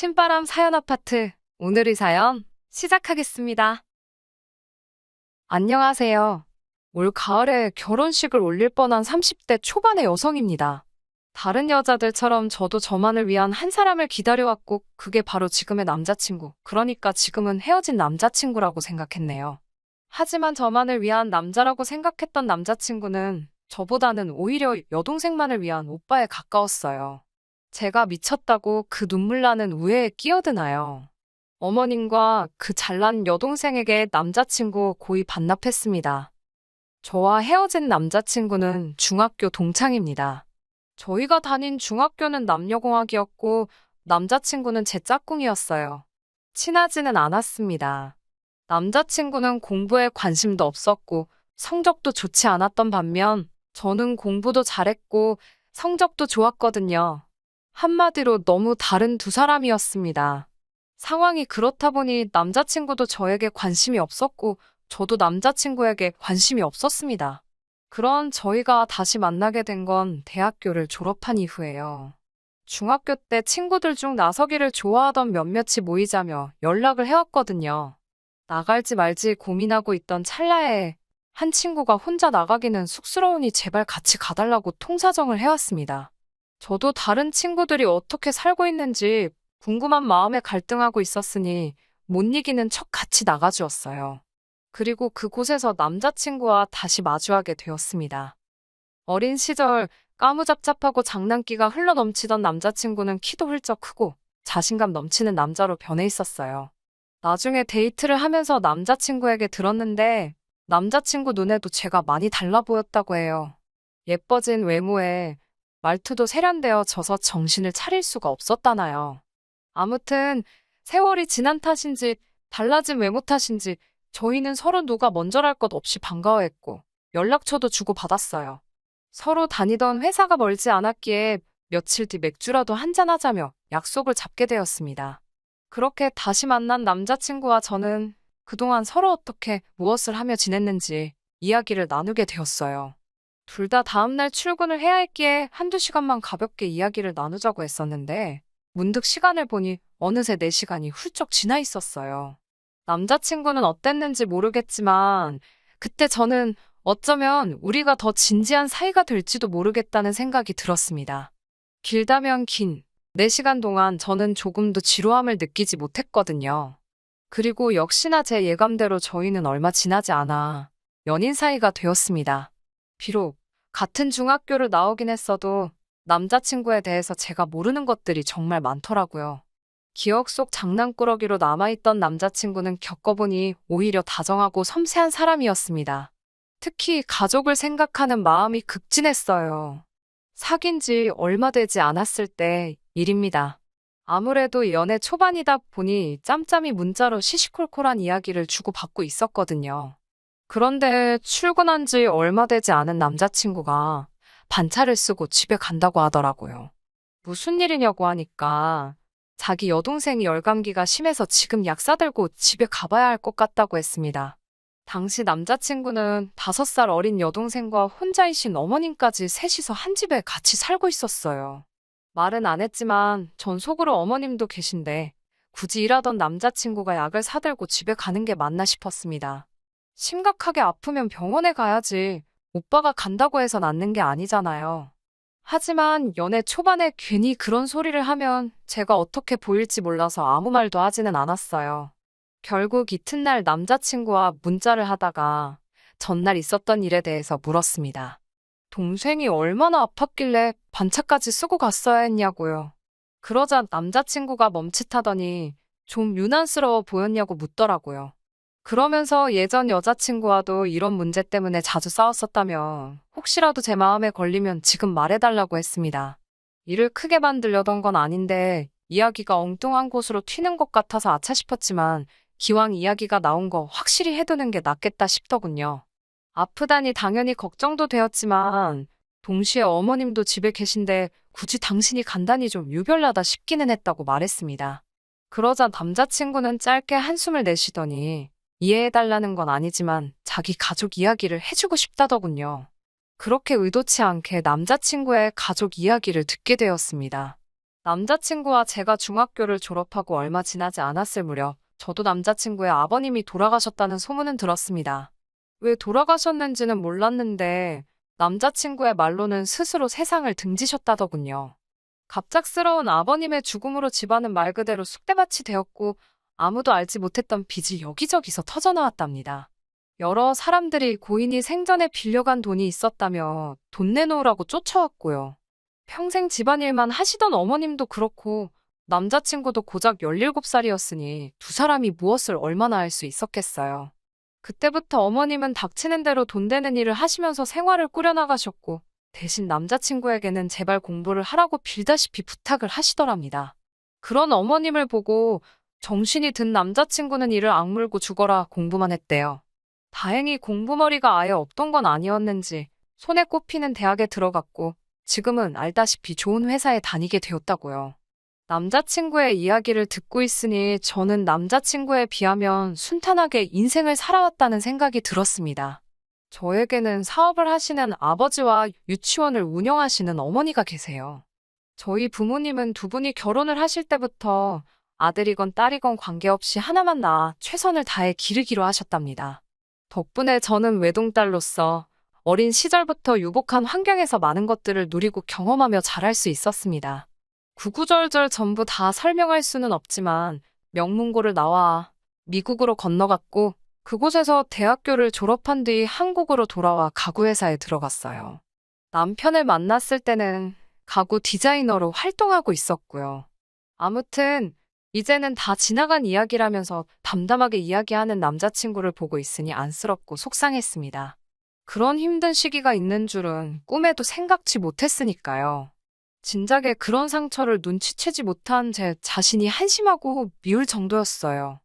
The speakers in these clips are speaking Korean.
신바람 사연 아파트. 오늘의 사연 시작하겠습니다. 안녕하세요. 올 가을에 결혼식을 올릴 뻔한 30대 초반의 여성입니다. 다른 여자들처럼 저도 저만을 위한 한 사람을 기다려왔고, 그게 바로 지금의 남자친구, 그러니까 지금은 헤어진 남자친구라고 생각했네요. 하지만 저만을 위한 남자라고 생각했던 남자친구는 저보다는 오히려 여동생만을 위한 오빠에 가까웠어요. 제가 미쳤다고 그 눈물 나는 우애에 끼어드나요? 어머님과 그 잘난 여동생에게 남자친구 고이 반납했습니다. 저와 헤어진 남자친구는 중학교 동창입니다. 저희가 다닌 중학교는 남녀공학이었고 남자친구는 제 짝꿍이었어요. 친하지는 않았습니다. 남자친구는 공부에 관심도 없었고 성적도 좋지 않았던 반면 저는 공부도 잘했고 성적도 좋았거든요. 한마디로 너무 다른 두 사람이었습니다. 상황이 그렇다 보니 남자친구도 저에게 관심이 없었고 저도 남자친구에게 관심이 없었습니다. 그런 저희가 다시 만나게 된 건 대학교를 졸업한 이후예요. 중학교 때 친구들 중 나서기를 좋아하던 몇몇이 모이자며 연락을 해왔거든요. 나갈지 말지 고민하고 있던 찰나에 한 친구가 혼자 나가기는 쑥스러우니 제발 같이 가달라고 통사정을 해왔습니다. 저도 다른 친구들이 어떻게 살고 있는지 궁금한 마음에 갈등하고 있었으니 못 이기는 척 같이 나가주었어요. 그리고 그곳에서 남자친구와 다시 마주하게 되었습니다. 어린 시절 까무잡잡하고 장난기가 흘러넘치던 남자친구는 키도 훌쩍 크고 자신감 넘치는 남자로 변해 있었어요. 나중에 데이트를 하면서 남자친구에게 들었는데 남자친구 눈에도 제가 많이 달라 보였다고 해요. 예뻐진 외모에 말투도 세련되어져서 정신을 차릴 수가 없었다나요. 아무튼 세월이 지난 탓인지 달라진 외모 탓인지 저희는 서로 누가 먼저랄 것 없이 반가워했고 연락처도 주고받았어요. 서로 다니던 회사가 멀지 않았기에 며칠 뒤 맥주라도 한잔하자며 약속을 잡게 되었습니다. 그렇게 다시 만난 남자친구와 저는 그동안 서로 어떻게 무엇을 하며 지냈는지 이야기를 나누게 되었어요. 둘 다 다음날 출근을 해야 했기에 한두 시간만 가볍게 이야기를 나누자고 했었는데 문득 시간을 보니 어느새 4시간이 훌쩍 지나 있었어요. 남자친구는 어땠는지 모르겠지만 그때 저는 어쩌면 우리가 더 진지한 사이가 될지도 모르겠다는 생각이 들었습니다. 길다면 긴 4시간 동안 저는 조금도 지루함을 느끼지 못했거든요. 그리고 역시나 제 예감대로 저희는 얼마 지나지 않아 연인 사이가 되었습니다. 비록 같은 중학교를 나오긴 했어도 남자친구에 대해서 제가 모르는 것들이 정말 많더라고요. 기억 속 장난꾸러기로 남아있던 남자친구는 겪어보니 오히려 다정하고 섬세한 사람이었습니다. 특히 가족을 생각하는 마음이 극진했어요. 사귄 지 얼마 되지 않았을 때 일입니다. 아무래도 연애 초반이다 보니 짬짬이 문자로 시시콜콜한 이야기를 주고받고 있었거든요. 그런데 출근한 지 얼마 되지 않은 남자친구가 반차를 쓰고 집에 간다고 하더라고요. 무슨 일이냐고 하니까 자기 여동생이 열감기가 심해서 지금 약 사들고 집에 가봐야 할 것 같다고 했습니다. 당시 남자친구는 5살 어린 여동생과 혼자이신 어머님까지 셋이서 한 집에 같이 살고 있었어요. 말은 안 했지만 전 속으로 어머님도 계신데 굳이 일하던 남자친구가 약을 사들고 집에 가는 게 맞나 싶었습니다. 심각하게 아프면 병원에 가야지. 오빠가 간다고 해서 낫는 게 아니잖아요. 하지만 연애 초반에 괜히 그런 소리를 하면 제가 어떻게 보일지 몰라서 아무 말도 하지는 않았어요. 결국 이튿날 남자친구와 문자를 하다가 전날 있었던 일에 대해서 물었습니다. 동생이 얼마나 아팠길래 반차까지 쓰고 갔어야 했냐고요. 그러자 남자친구가 멈칫하더니 좀 유난스러워 보였냐고 묻더라고요. 그러면서 예전 여자친구와도 이런 문제 때문에 자주 싸웠었다며 혹시라도 제 마음에 걸리면 지금 말해달라고 했습니다. 일을 크게 만들려던 건 아닌데 이야기가 엉뚱한 곳으로 튀는 것 같아서 아차 싶었지만 기왕 이야기가 나온 거 확실히 해두는 게 낫겠다 싶더군요. 아프다니 당연히 걱정도 되었지만 동시에 어머님도 집에 계신데 굳이 당신이 간다니 좀 유별나다 싶기는 했다고 말했습니다. 그러자 남자친구는 짧게 한숨을 내쉬더니 이해해달라는 건 아니지만 자기 가족 이야기를 해주고 싶다더군요. 그렇게 의도치 않게 남자친구의 가족 이야기를 듣게 되었습니다. 남자친구와 제가 중학교를 졸업하고 얼마 지나지 않았을 무렵 저도 남자친구의 아버님이 돌아가셨다는 소문은 들었습니다. 왜 돌아가셨는지는 몰랐는데 남자친구의 말로는 스스로 세상을 등지셨다더군요. 갑작스러운 아버님의 죽음으로 집안은 말 그대로 쑥대밭이 되었고 아무도 알지 못했던 빚이 여기저기서 터져나왔답니다. 여러 사람들이 고인이 생전에 빌려간 돈이 있었다며 돈 내놓으라고 쫓아왔고요. 평생 집안일만 하시던 어머님도 그렇고 남자친구도 고작 17살이었으니 두 사람이 무엇을 얼마나 할 수 있었겠어요. 그때부터 어머님은 닥치는 대로 돈 되는 일을 하시면서 생활을 꾸려나가셨고 대신 남자친구에게는 제발 공부를 하라고 빌다시피 부탁을 하시더랍니다. 그런 어머님을 보고 정신이 든 남자친구는 이를 악물고 죽어라 공부만 했대요. 다행히 공부머리가 아예 없던 건 아니었는지 손에 꼽히는 대학에 들어갔고 지금은 알다시피 좋은 회사에 다니게 되었다고요. 남자친구의 이야기를 듣고 있으니 저는 남자친구에 비하면 순탄하게 인생을 살아왔다는 생각이 들었습니다. 저에게는 사업을 하시는 아버지와 유치원을 운영하시는 어머니가 계세요. 저희 부모님은 두 분이 결혼을 하실 때부터 아들이건 딸이건 관계없이 하나만 낳아 최선을 다해 기르기로 하셨답니다. 덕분에 저는 외동딸로서 어린 시절부터 유복한 환경에서 많은 것들을 누리고 경험하며 자랄 수 있었습니다. 구구절절 전부 다 설명할 수는 없지만 명문고를 나와 미국으로 건너갔고 그곳에서 대학교를 졸업한 뒤 한국으로 돌아와 가구회사에 들어갔어요. 남편을 만났을 때는 가구 디자이너로 활동하고 있었고요. 아무튼 이제는 다 지나간 이야기라면서 담담하게 이야기하는 남자친구를 보고 있으니 안쓰럽고 속상했습니다. 그런 힘든 시기가 있는 줄은 꿈에도 생각지 못했으니까요. 진작에 그런 상처를 눈치채지 못한 제 자신이 한심하고 미울 정도였어요.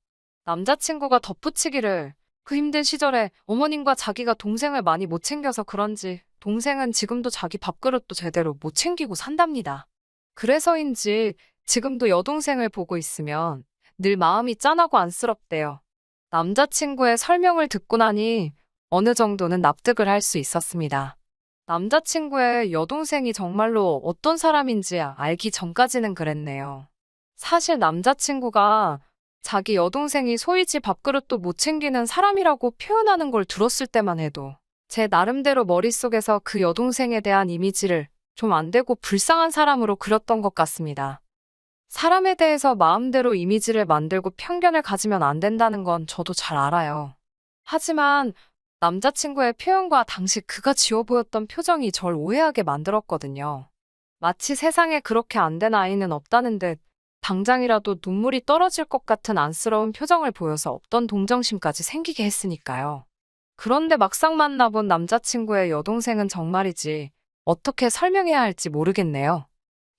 남자친구가 덧붙이기를 그 힘든 시절에 어머님과 자기가 동생을 많이 못 챙겨서 그런지 동생은 지금도 자기 밥그릇도 제대로 못 챙기고 산답니다. 그래서인지 지금도 여동생을 보고 있으면 늘 마음이 짠하고 안쓰럽대요. 남자친구의 설명을 듣고 나니 어느 정도는 납득을 할 수 있었습니다. 남자친구의 여동생이 정말로 어떤 사람인지 알기 전까지는 그랬네요. 사실 남자친구가 자기 여동생이 소위 지 밥그릇도 못 챙기는 사람이라고 표현하는 걸 들었을 때만 해도 제 나름대로 머릿속에서 그 여동생에 대한 이미지를 좀 안 되고 불쌍한 사람으로 그렸던 것 같습니다. 사람에 대해서 마음대로 이미지를 만들고 편견을 가지면 안 된다는 건 저도 잘 알아요. 하지만 남자친구의 표현과 당시 그가 지어 보였던 표정이 절 오해하게 만들었거든요. 마치 세상에 그렇게 안 된 아이는 없다는 듯 당장이라도 눈물이 떨어질 것 같은 안쓰러운 표정을 보여서 없던 동정심까지 생기게 했으니까요. 그런데 막상 만나본 남자친구의 여동생은 정말이지 어떻게 설명해야 할지 모르겠네요.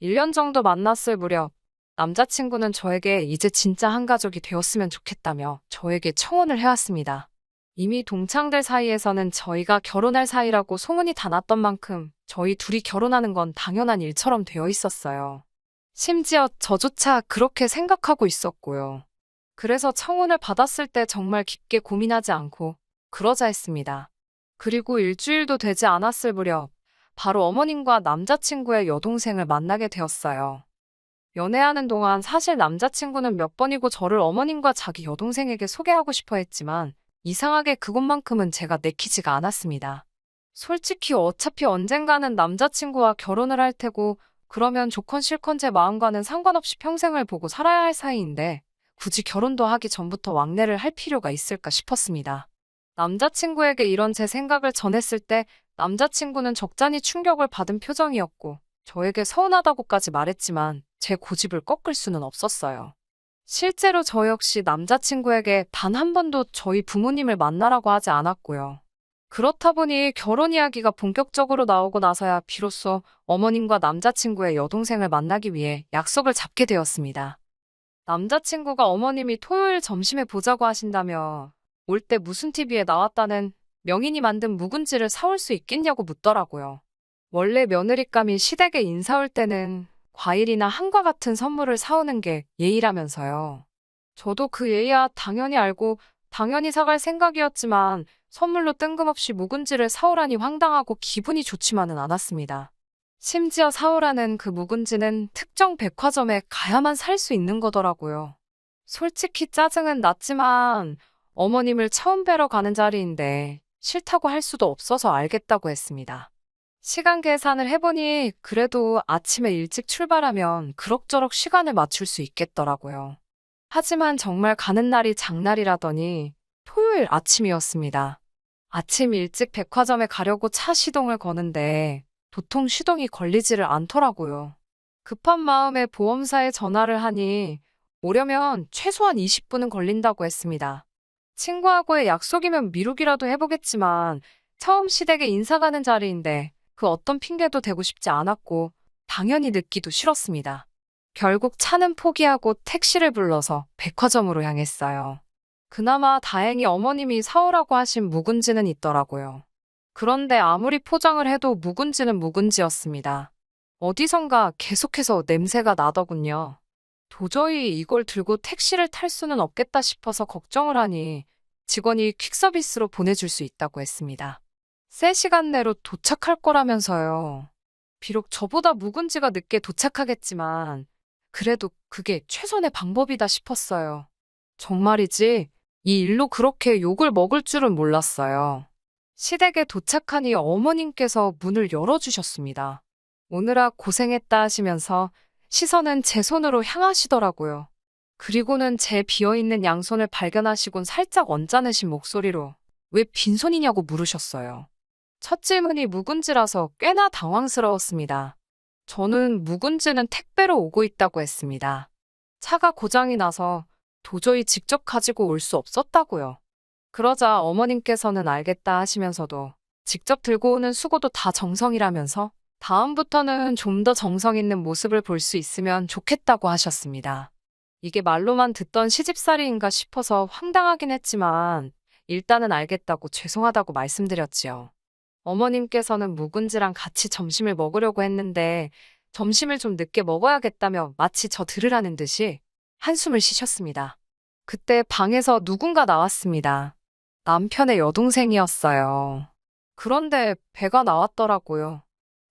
1년 정도 만났을 무렵 남자친구는 저에게 이제 진짜 한 가족이 되었으면 좋겠다며 저에게 청혼을 해왔습니다. 이미 동창들 사이에서는 저희가 결혼할 사이라고 소문이 다 났던 만큼 저희 둘이 결혼하는 건 당연한 일처럼 되어 있었어요. 심지어 저조차 그렇게 생각하고 있었고요. 그래서 청혼을 받았을 때 정말 깊게 고민하지 않고 그러자 했습니다. 그리고 일주일도 되지 않았을 무렵 바로 어머님과 남자친구의 여동생을 만나게 되었어요. 연애하는 동안 사실 남자친구는 몇 번이고 저를 어머님과 자기 여동생에게 소개하고 싶어 했지만 이상하게 그것만큼은 제가 내키지가 않았습니다. 솔직히 어차피 언젠가는 남자친구와 결혼을 할 테고 그러면 좋건 싫건 제 마음과는 상관없이 평생을 보고 살아야 할 사이인데 굳이 결혼도 하기 전부터 왕래를 할 필요가 있을까 싶었습니다. 남자친구에게 이런 제 생각을 전했을 때 남자친구는 적잖이 충격을 받은 표정이었고 저에게 서운하다고까지 말했지만 제 고집을 꺾을 수는 없었어요. 실제로 저 역시 남자친구에게 단 한 번도 저희 부모님을 만나라고 하지 않았고요. 그렇다 보니 결혼 이야기가 본격적으로 나오고 나서야 비로소 어머님과 남자친구의 여동생을 만나기 위해 약속을 잡게 되었습니다. 남자친구가 어머님이 토요일 점심에 보자고 하신다며 올 때 무슨 TV에 나왔다는 명인이 만든 묵은지를 사올 수 있겠냐고 묻더라고요. 원래 며느리감이 시댁에 인사 올 때는 과일이나 한과 같은 선물을 사오는 게 예의라면서요. 저도 그 예의야 당연히 알고 당연히 사갈 생각이었지만 선물로 뜬금없이 묵은지를 사오라니 황당하고 기분이 좋지만은 않았습니다. 심지어 사오라는 그 묵은지는 특정 백화점에 가야만 살 수 있는 거더라고요. 솔직히 짜증은 났지만 어머님을 처음 뵈러 가는 자리인데 싫다고 할 수도 없어서 알겠다고 했습니다. 시간 계산을 해보니 그래도 아침에 일찍 출발하면 그럭저럭 시간을 맞출 수 있겠더라고요. 하지만 정말 가는 날이 장날이라더니 토요일 아침이었습니다. 아침 일찍 백화점에 가려고 차 시동을 거는데 도통 시동이 걸리지를 않더라고요. 급한 마음에 보험사에 전화를 하니 오려면 최소한 20분은 걸린다고 했습니다. 친구하고의 약속이면 미루기라도 해보겠지만 처음 시댁에 인사 가는 자리인데 그 어떤 핑계도 대고 싶지 않았고 당연히 늦기도 싫었습니다. 결국 차는 포기하고 택시를 불러서 백화점으로 향했어요. 그나마 다행히 어머님이 사오라고 하신 묵은지는 있더라고요. 그런데 아무리 포장을 해도 묵은지는 묵은지였습니다. 어디선가 계속해서 냄새가 나더군요. 도저히 이걸 들고 택시를 탈 수는 없겠다 싶어서 걱정을 하니 직원이 퀵서비스로 보내줄 수 있다고 했습니다. 3시간 내로 도착할 거라면서요. 비록 저보다 묵은지가 늦게 도착하겠지만 그래도 그게 최선의 방법이다 싶었어요. 정말이지 이 일로 그렇게 욕을 먹을 줄은 몰랐어요. 시댁에 도착하니 어머님께서 문을 열어주셨습니다. 오느라 고생했다 하시면서 시선은 제 손으로 향하시더라고요. 그리고는 제 비어있는 양손을 발견하시곤 살짝 언짢으신 목소리로 왜 빈손이냐고 물으셨어요. 첫 질문이 묵은지라서 꽤나 당황스러웠습니다. 저는 묵은지는 택배로 오고 있다고 했습니다. 차가 고장이 나서 도저히 직접 가지고 올 수 없었다고요. 그러자 어머님께서는 알겠다 하시면서도 직접 들고 오는 수고도 다 정성이라면서 다음부터는 좀 더 정성 있는 모습을 볼 수 있으면 좋겠다고 하셨습니다. 이게 말로만 듣던 시집살이인가 싶어서 황당하긴 했지만 일단은 알겠다고 죄송하다고 말씀드렸지요. 어머님께서는 묵은지랑 같이 점심을 먹으려고 했는데 점심을 좀 늦게 먹어야겠다며 마치 저 들으라는 듯이 한숨을 쉬셨습니다. 그때 방에서 누군가 나왔습니다. 남편의 여동생이었어요. 그런데 배가 나왔더라고요.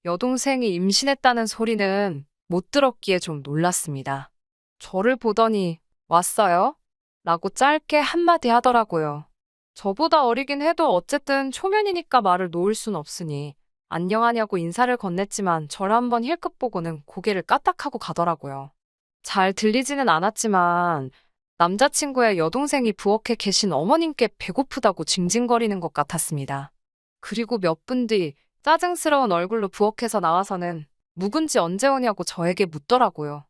여동생이 임신했다는 소리는 못 들었기에 좀 놀랐습니다. 저를 보더니 왔어요? 라고 짧게 한마디 하더라고요. 저보다 어리긴 해도 어쨌든 초면이니까 말을 놓을 순 없으니 안녕하냐고 인사를 건넸지만 절 한번 힐끗 보고는 고개를 까딱하고 가더라고요. 잘 들리지는 않았지만 남자친구의 여동생이 부엌에 계신 어머님께 배고프다고 징징거리는 것 같았습니다. 그리고 몇 분 뒤 짜증스러운 얼굴로 부엌에서 나와서는 묵은지 언제 오냐고 저에게 묻더라고요.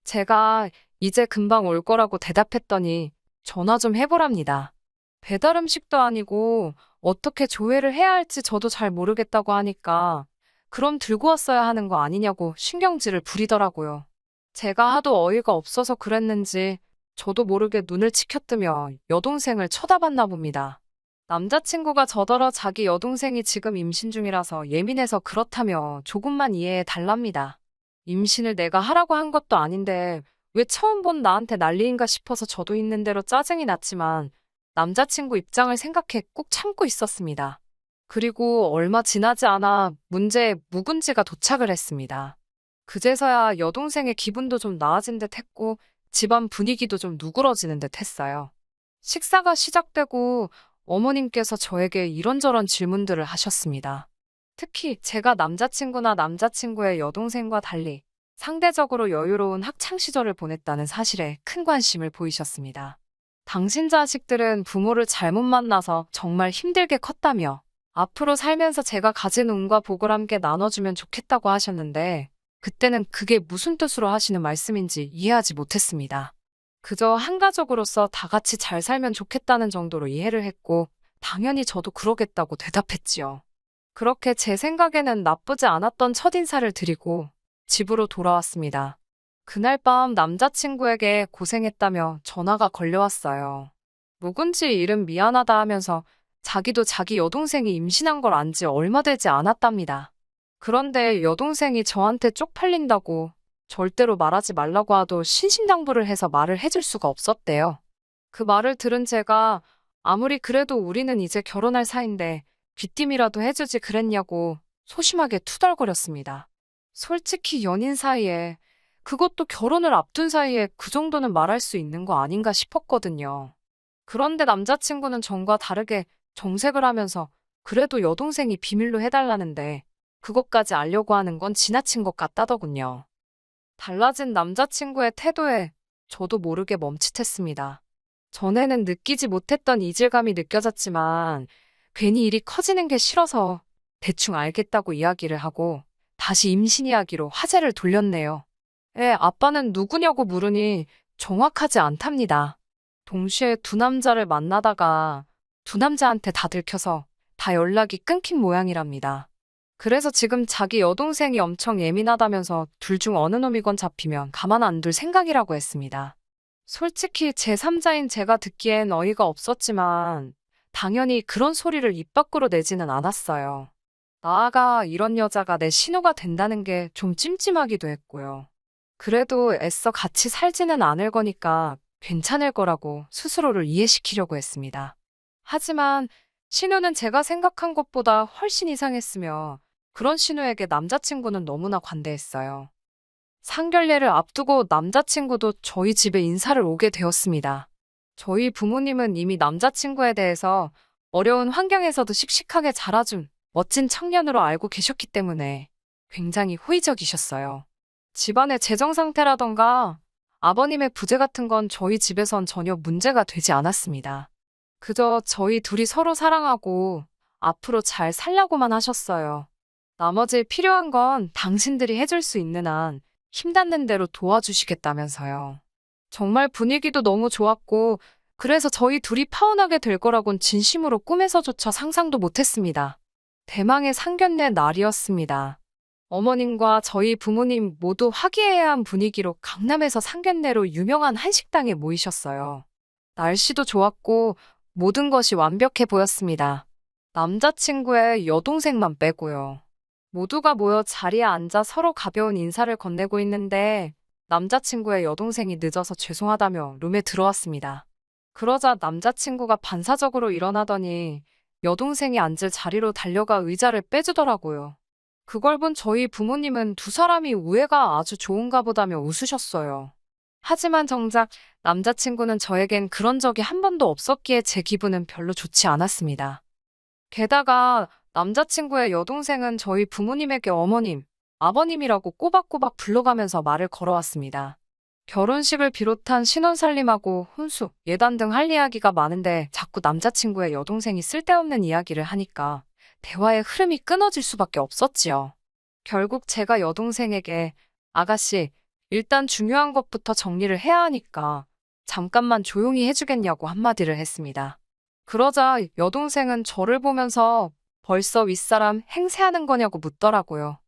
제가 이제 금방 올 거라고 대답했더니 전화 좀 해보랍니다. 배달 음식도 아니고 어떻게 조회를 해야 할지 저도 잘 모르겠다고 하니까 그럼 들고 왔어야 하는 거 아니냐고 신경질을 부리더라고요. 제가 하도 어이가 없어서 그랬는지 저도 모르게 눈을 치켜뜨며 여동생을 쳐다봤나 봅니다. 남자친구가 저더러 자기 여동생이 지금 임신 중이라서 예민해서 그렇다며 조금만 이해해 달랍니다. 임신을 내가 하라고 한 것도 아닌데 왜 처음 본 나한테 난리인가 싶어서 저도 있는 대로 짜증이 났지만 남자친구 입장을 생각해 꾹 참고 있었습니다. 그리고 얼마 지나지 않아 문제의 묵은지가 도착을 했습니다. 그제서야 여동생의 기분도 좀 나아진 듯 했고 집안 분위기도 좀 누그러지는 듯 했어요. 식사가 시작되고 어머님께서 저에게 이런저런 질문들을 하셨습니다. 특히 제가 남자친구나 남자친구의 여동생과 달리 상대적으로 여유로운 학창시절을 보냈다는 사실에 큰 관심을 보이셨습니다. 당신 자식들은 부모를 잘못 만나서 정말 힘들게 컸다며 앞으로 살면서 제가 가진 운과 복을 함께 나눠주면 좋겠다고 하셨는데 그때는 그게 무슨 뜻으로 하시는 말씀인지 이해하지 못했습니다. 그저 한 가족으로서 다 같이 잘 살면 좋겠다는 정도로 이해를 했고 당연히 저도 그러겠다고 대답했지요. 그렇게 제 생각에는 나쁘지 않았던 첫인사를 드리고 집으로 돌아왔습니다. 그날 밤 남자친구에게 고생했다며 전화가 걸려왔어요. 묵은지 이름 미안하다 하면서 자기도 자기 여동생이 임신한 걸 안 지 얼마 되지 않았답니다. 그런데 여동생이 저한테 쪽팔린다고 절대로 말하지 말라고 하도 신신당부를 해서 말을 해줄 수가 없었대요. 그 말을 들은 제가 아무리 그래도 우리는 이제 결혼할 사이인데 귀띔이라도 해주지 그랬냐고 소심하게 투덜거렸습니다. 솔직히 연인 사이에, 그것도 결혼을 앞둔 사이에 그 정도는 말할 수 있는 거 아닌가 싶었거든요. 그런데 남자친구는 전과 다르게 정색을 하면서 그래도 여동생이 비밀로 해달라는데 그것까지 알려고 하는 건 지나친 것 같다더군요. 달라진 남자친구의 태도에 저도 모르게 멈칫했습니다. 전에는 느끼지 못했던 이질감이 느껴졌지만 괜히 일이 커지는 게 싫어서 대충 알겠다고 이야기를 하고 다시 임신 이야기로 화제를 돌렸네요. 아빠는 누구냐고 물으니 정확하지 않답니다. 동시에 두 남자를 만나다가 두 남자한테 다 들켜서 다 연락이 끊긴 모양이랍니다. 그래서 지금 자기 여동생이 엄청 예민하다면서 둘 중 어느 놈이건 잡히면 가만 안 둘 생각이라고 했습니다. 솔직히 제3자인 제가 듣기엔 어이가 없었지만 당연히 그런 소리를 입 밖으로 내지는 않았어요. 나아가 이런 여자가 내 신우가 된다는 게 좀 찜찜하기도 했고요. 그래도 애써 같이 살지는 않을 거니까 괜찮을 거라고 스스로를 이해시키려고 했습니다. 하지만 신우는 제가 생각한 것보다 훨씬 이상했으며 그런 신우에게 남자친구는 너무나 관대했어요. 상견례를 앞두고 남자친구도 저희 집에 인사를 오게 되었습니다. 저희 부모님은 이미 남자친구에 대해서 어려운 환경에서도 씩씩하게 자라준 멋진 청년으로 알고 계셨기 때문에 굉장히 호의적이셨어요. 집안의 재정 상태라던가 아버님의 부재 같은 건 저희 집에선 전혀 문제가 되지 않았습니다. 그저 저희 둘이 서로 사랑하고 앞으로 잘 살려고만 하셨어요. 나머지 필요한 건 당신들이 해줄 수 있는 한 힘닿는 대로 도와주시겠다면서요. 정말 분위기도 너무 좋았고 그래서 저희 둘이 파혼하게 될 거라곤 진심으로 꿈에서조차 상상도 못했습니다. 대망의 상견례 날이었습니다. 어머님과 저희 부모님 모두 화기애애한 분위기로 강남에서 상견례로 유명한 한식당에 모이셨어요. 날씨도 좋았고 모든 것이 완벽해 보였습니다. 남자친구의 여동생만 빼고요. 모두가 모여 자리에 앉아 서로 가벼운 인사를 건네고 있는데 남자친구의 여동생이 늦어서 죄송하다며 룸에 들어왔습니다. 그러자 남자친구가 반사적으로 일어나더니 여동생이 앉을 자리로 달려가 의자를 빼주더라고요. 그걸 본 저희 부모님은 두 사람이 우애가 아주 좋은가 보다며 웃으셨어요. 하지만 정작 남자친구는 저에겐 그런 적이 한 번도 없었기에 제 기분은 별로 좋지 않았습니다. 게다가 남자친구의 여동생은 저희 부모님에게 어머님, 아버님이라고 꼬박꼬박 불러가면서 말을 걸어왔습니다. 결혼식을 비롯한 신혼살림하고 혼수, 예단 등 할 이야기가 많은데 자꾸 남자친구의 여동생이 쓸데없는 이야기를 하니까 대화의 흐름이 끊어질 수밖에 없었지요. 결국 제가 여동생에게 아가씨, 일단 중요한 것부터 정리를 해야 하니까 잠깐만 조용히 해주겠냐고 한마디를 했습니다. 그러자 여동생은 저를 보면서 벌써 윗사람 행세하는 거냐고 묻더라고요.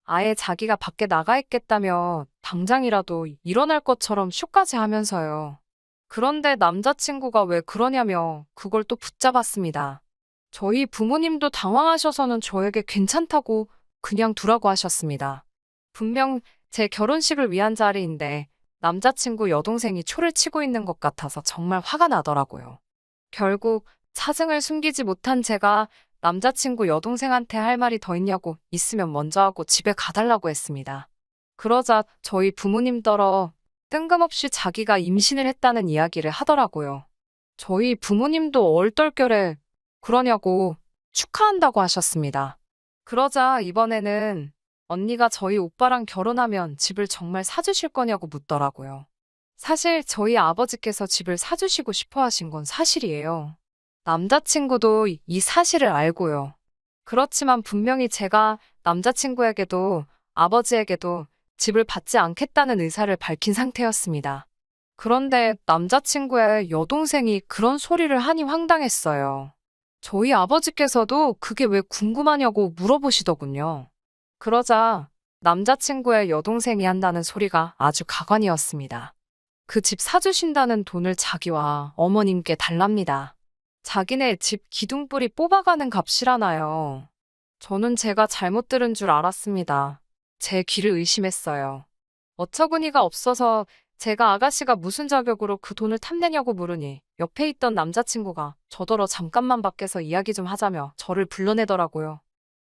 아예 자기가 밖에 나가 있겠다며 당장이라도 일어날 것처럼 쇼까지 하면서요. 그런데 남자친구가 왜 그러냐며 그걸 또 붙잡았습니다. 저희 부모님도 당황하셔서는 저에게 괜찮다고 그냥 두라고 하셨습니다. 분명 제 결혼식을 위한 자리인데 남자친구 여동생이 초를 치고 있는 것 같아서 정말 화가 나더라고요. 결국 사정을 숨기지 못한 제가 남자친구 여동생한테 할 말이 더 있냐고 있으면 먼저 하고 집에 가달라고 했습니다. 그러자 저희 부모님더러 뜬금없이 자기가 임신을 했다는 이야기를 하더라고요. 저희 부모님도 얼떨결에 그러냐고 축하한다고 하셨습니다. 그러자 이번에는 언니가 저희 오빠랑 결혼하면 집을 정말 사주실 거냐고 묻더라고요. 사실 저희 아버지께서 집을 사주시고 싶어 하신 건 사실이에요. 남자친구도 이 사실을 알고요. 그렇지만 분명히 제가 남자친구에게도 아버지에게도 집을 받지 않겠다는 의사를 밝힌 상태였습니다. 그런데 남자친구의 여동생이 그런 소리를 하니 황당했어요. 저희 아버지께서도 그게 왜 궁금하냐고 물어보시더군요. 그러자 남자친구의 여동생이 한다는 소리가 아주 가관이었습니다. 그 집 사주신다는 돈을 자기와 어머님께 달랍니다. 자기네 집 기둥뿌리 뽑아가는 값이라나요. 저는 제가 잘못 들은 줄 알았습니다. 제 귀를 의심했어요. 어처구니가 없어서 제가 아가씨가 무슨 자격으로 그 돈을 탐내냐고 물으니 옆에 있던 남자친구가 저더러 잠깐만 밖에서 이야기 좀 하자며 저를 불러내더라고요.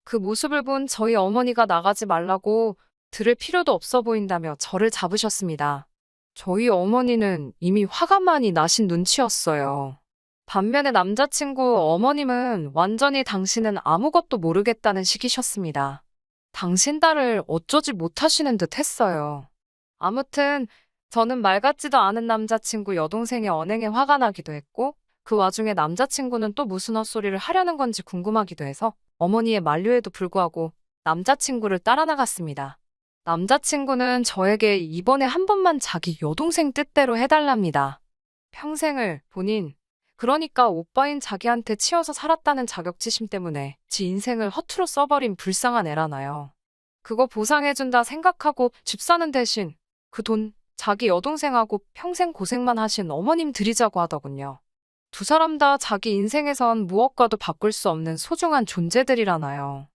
그 모습을 본 저희 어머니가 나가지 말라고 들을 필요도 없어 보인다며 저를 잡으셨습니다. 저희 어머니는 이미 화가 많이 나신 눈치였어요. 반면에 남자친구 어머님은 완전히 당신은 아무것도 모르겠다는 식이셨습니다. 당신 딸을 어쩌지 못하시는 듯 했어요. 아무튼 저는 말 같지도 않은 남자친구 여동생의 언행에 화가 나기도 했고 그 와중에 남자친구는 또 무슨 헛소리를 하려는 건지 궁금하기도 해서 어머니의 만류에도 불구하고 남자친구를 따라 나갔습니다. 남자친구는 저에게 이번에 한 번만 자기 여동생 뜻대로 해달랍니다. 평생을 본인, 그러니까 오빠인 자기한테 치여서 살았다는 자격지심 때문에 지 인생을 허투루 써버린 불쌍한 애라나요. 그거 보상해준다 생각하고 집 사는 대신 그 돈 자기 여동생하고 평생 고생만 하신 어머님 드리자고 하더군요. 두 사람 다 자기 인생에선 무엇과도 바꿀 수 없는 소중한 존재들이라나요.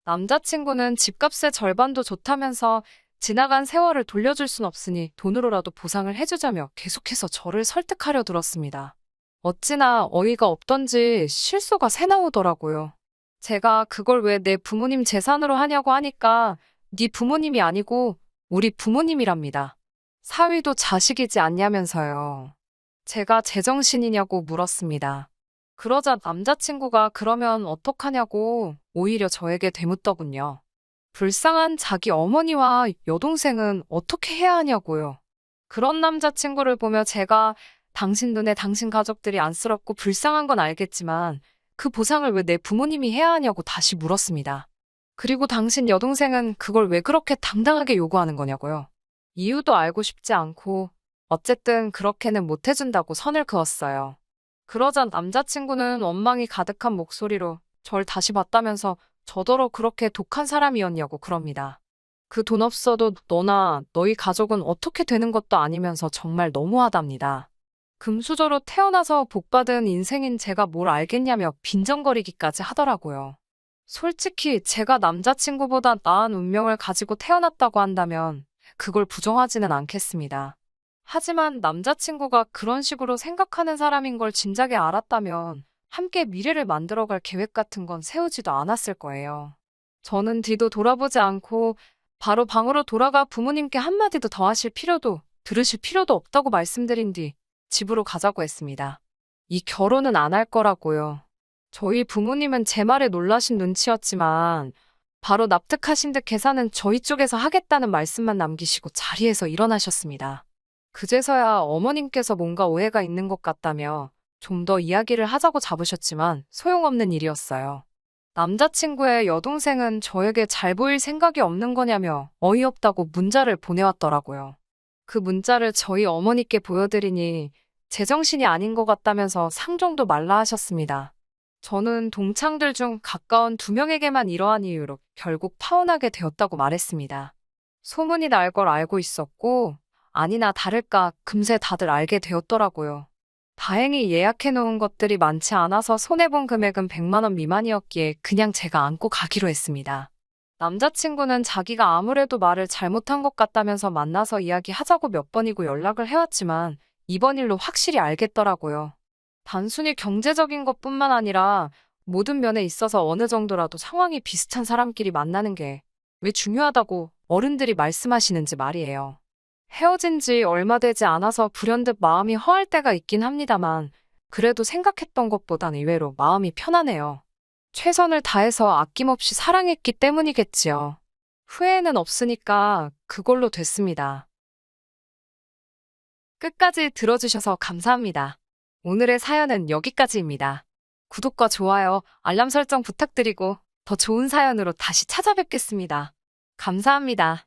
남자친구는 집값의 절반도 좋다면서 지나간 세월을 돌려줄 순 없으니 돈으로라도 보상을 해주자며 계속해서 저를 설득하려 들었습니다. 어찌나 어이가 없던지 실소가 새 나오더라고요. 제가 그걸 왜 내 부모님 재산으로 하냐고 하니까 네 부모님이 아니고 우리 부모님이랍니다. 사위도 자식이지 않냐면서요. 제가 제정신이냐고 물었습니다. 그러자 남자친구가 그러면 어떡하냐고 오히려 저에게 되묻더군요. 불쌍한 자기 어머니와 여동생은 어떻게 해야 하냐고요. 그런 남자친구를 보며 제가 당신 눈에 당신 가족들이 안쓰럽고 불쌍한 건 알겠지만 그 보상을 왜 내 부모님이 해야 하냐고 다시 물었습니다. 그리고 당신 여동생은 그걸 왜 그렇게 당당하게 요구하는 거냐고요. 이유도 알고 싶지 않고 어쨌든 그렇게는 못 해준다고 선을 그었어요. 그러자 남자친구는 원망이 가득한 목소리로 절 다시 봤다면서 저더러 그렇게 독한 사람이었냐고 그럽니다. 그 돈 없어도 너나 너희 가족은 어떻게 되는 것도 아니면서 정말 너무하답니다. 금수저로 태어나서 복받은 인생인 제가 뭘 알겠냐며 빈정거리기까지 하더라고요. 솔직히 제가 남자친구보다 나은 운명을 가지고 태어났다고 한다면 그걸 부정하지는 않겠습니다. 하지만 남자친구가 그런 식으로 생각하는 사람인 걸 진작에 알았다면 함께 미래를 만들어갈 계획 같은 건 세우지도 않았을 거예요. 저는 뒤도 돌아보지 않고 바로 방으로 돌아가 부모님께 한마디도 더 하실 필요도 들으실 필요도 없다고 말씀드린 뒤 집으로 가자고 했습니다. 이 결혼은 안 할 거라고요. 저희 부모님은 제 말에 놀라신 눈치였지만 바로 납득하신 듯 계산은 저희 쪽에서 하겠다는 말씀만 남기시고 자리에서 일어나셨습니다. 그제서야 어머님께서 뭔가 오해가 있는 것 같다며 좀 더 이야기를 하자고 잡으셨지만 소용없는 일이었어요. 남자친구의 여동생은 저에게 잘 보일 생각이 없는 거냐며 어이없다고 문자를 보내왔더라고요. 그 문자를 저희 어머니께 보여드리니 제정신이 아닌 것 같다면서 상종도 말라 하셨습니다. 저는 동창들 중 가까운 2명에게만 이러한 이유로 결국 파혼하게 되었다고 말했습니다. 소문이 날 걸 알고 있었고 아니나 다를까 금세 다들 알게 되었더라고요. 다행히 예약해놓은 것들이 많지 않아서 손해본 금액은 100만 원 미만이었기에 그냥 제가 안고 가기로 했습니다. 남자친구는 자기가 아무래도 말을 잘못한 것 같다면서 만나서 이야기하자고 몇 번이고 연락을 해왔지만 이번 일로 확실히 알겠더라고요. 단순히 경제적인 것뿐만 아니라 모든 면에 있어서 어느 정도라도 상황이 비슷한 사람끼리 만나는 게 왜 중요하다고 어른들이 말씀하시는지 말이에요. 헤어진 지 얼마 되지 않아서 불현듯 마음이 허할 때가 있긴 합니다만 그래도 생각했던 것보단 의외로 마음이 편하네요. 최선을 다해서 아낌없이 사랑했기 때문이겠지요. 후회는 없으니까 그걸로 됐습니다. 끝까지 들어주셔서 감사합니다. 오늘의 사연은 여기까지입니다. 구독과 좋아요, 알람 설정 부탁드리고 더 좋은 사연으로 다시 찾아뵙겠습니다. 감사합니다.